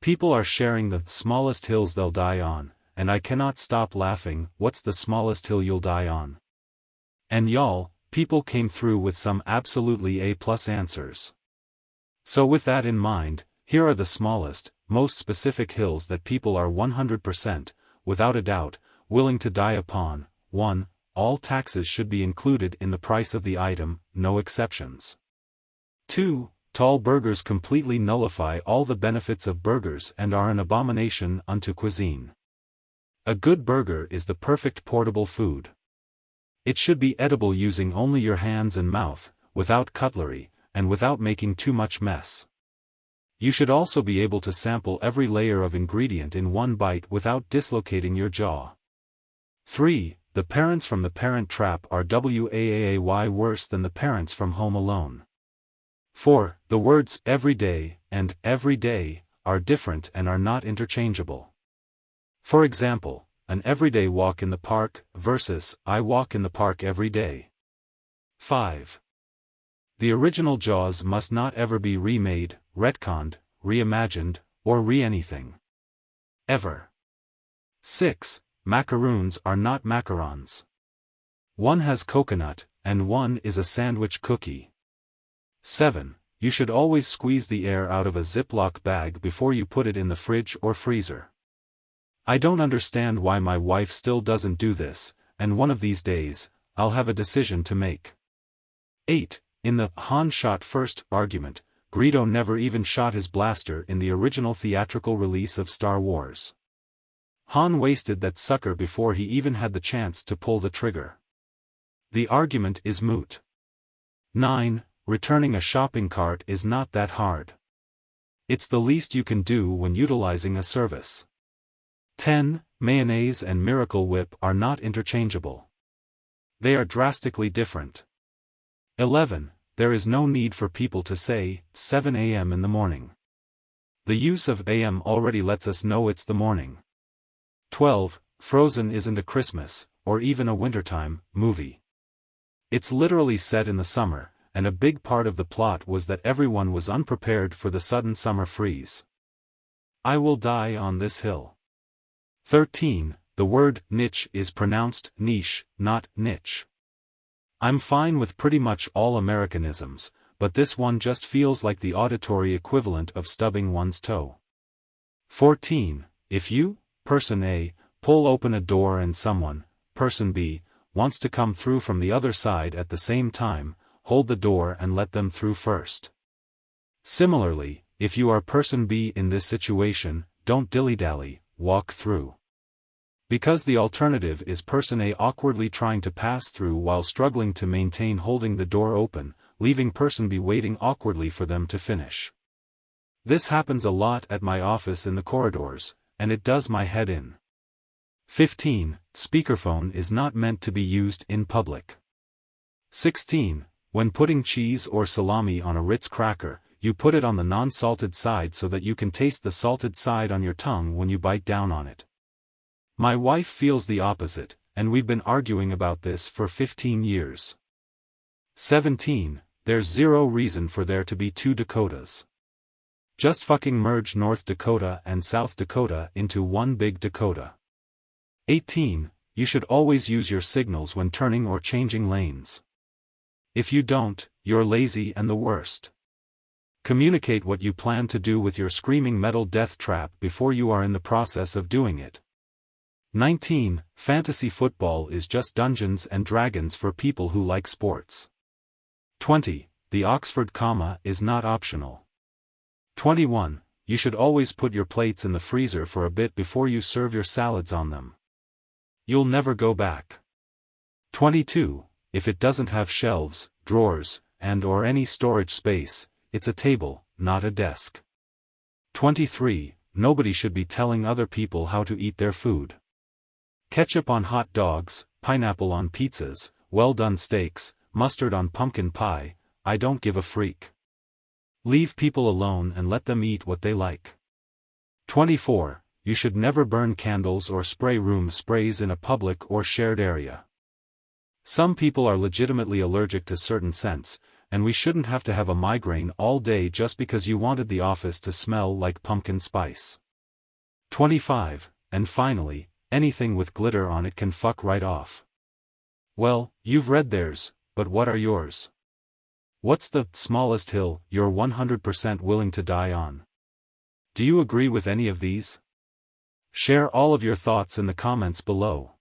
People are sharing the smallest hills they'll die on, and I cannot stop laughing. What's the smallest hill you'll die on? And y'all, people came through with some absolutely A+ answers. So with that in mind, here are the smallest, most specific hills that people are 100%, without a doubt, willing to die upon. 1. All taxes should be included in the price of the item, no exceptions. 2. Tall burgers completely nullify all the benefits of burgers and are an abomination unto cuisine. A good burger is the perfect portable food. It should be edible using only your hands and mouth, without cutlery, and without making too much mess. You should also be able to sample every layer of ingredient in one bite without dislocating your jaw. 3. The parents from The Parent Trap are way worse than the parents from Home Alone. 4. The words every day and every day are different and are not interchangeable. For example, an everyday walk in the park versus I walk in the park every day. 5. The original Jaws must not ever be remade, retconned, reimagined, or re-anything. Ever. 6. Macaroons are not macarons. One has coconut, and one is a sandwich cookie. 7. You should always squeeze the air out of a Ziploc bag before you put it in the fridge or freezer. I don't understand why my wife still doesn't do this, and one of these days, I'll have a decision to make. 8. In the Han shot first argument, Greedo never even shot his blaster in the original theatrical release of Star Wars. Han wasted that sucker before he even had the chance to pull the trigger. The argument is moot. 9. Returning a shopping cart is not that hard. It's the least you can do when utilizing a service. 10. Mayonnaise and Miracle Whip are not interchangeable. They are drastically different. 11. There is no need for people to say 7 a.m. in the morning. The use of a.m. already lets us know it's the morning. 12. Frozen isn't a Christmas, or even a wintertime, movie. It's literally set in the summer, and a big part of the plot was that everyone was unprepared for the sudden summer freeze. I will die on this hill. 13. The word niche is pronounced niche, not niche. I'm fine with pretty much all Americanisms, but this one just feels like the auditory equivalent of stubbing one's toe. 14. If you, Person A, pull open a door and someone, Person B, wants to come through from the other side at the same time, hold the door and let them through first. Similarly, if you are Person B in this situation, don't dilly-dally, walk through. Because the alternative is Person A awkwardly trying to pass through while struggling to maintain holding the door open, leaving Person B waiting awkwardly for them to finish. This happens a lot at my office in the corridors, and it does my head in. 15. Speakerphone is not meant to be used in public. 16. When putting cheese or salami on a Ritz cracker, you put it on the non-salted side so that you can taste the salted side on your tongue when you bite down on it. My wife feels the opposite, and we've been arguing about this for 15 years. 17. There's zero reason for there to be two Dakotas. Just fucking merge North Dakota and South Dakota into one big Dakota. 18. You should always use your signals when turning or changing lanes. If you don't, you're lazy and the worst. Communicate what you plan to do with your screaming metal death trap before you are in the process of doing it. 19. Fantasy football is just Dungeons and Dragons for people who like sports. 20. The Oxford comma is not optional. 21. You should always put your plates in the freezer for a bit before you serve your salads on them. You'll never go back. 22. If it doesn't have shelves, drawers, and/or any storage space, it's a table, not a desk. 23. Nobody should be telling other people how to eat their food. Ketchup on hot dogs, pineapple on pizzas, well-done steaks, mustard on pumpkin pie, I don't give a freak. Leave people alone and let them eat what they like. 24. You should never burn candles or spray room sprays in a public or shared area. Some people are legitimately allergic to certain scents, and we shouldn't have to have a migraine all day just because you wanted the office to smell like pumpkin spice. 25. And finally, anything with glitter on it can fuck right off. Well, you've read theirs, but what are yours? What's the smallest hill you're 100% willing to die on? Do you agree with any of these? Share all of your thoughts in the comments below.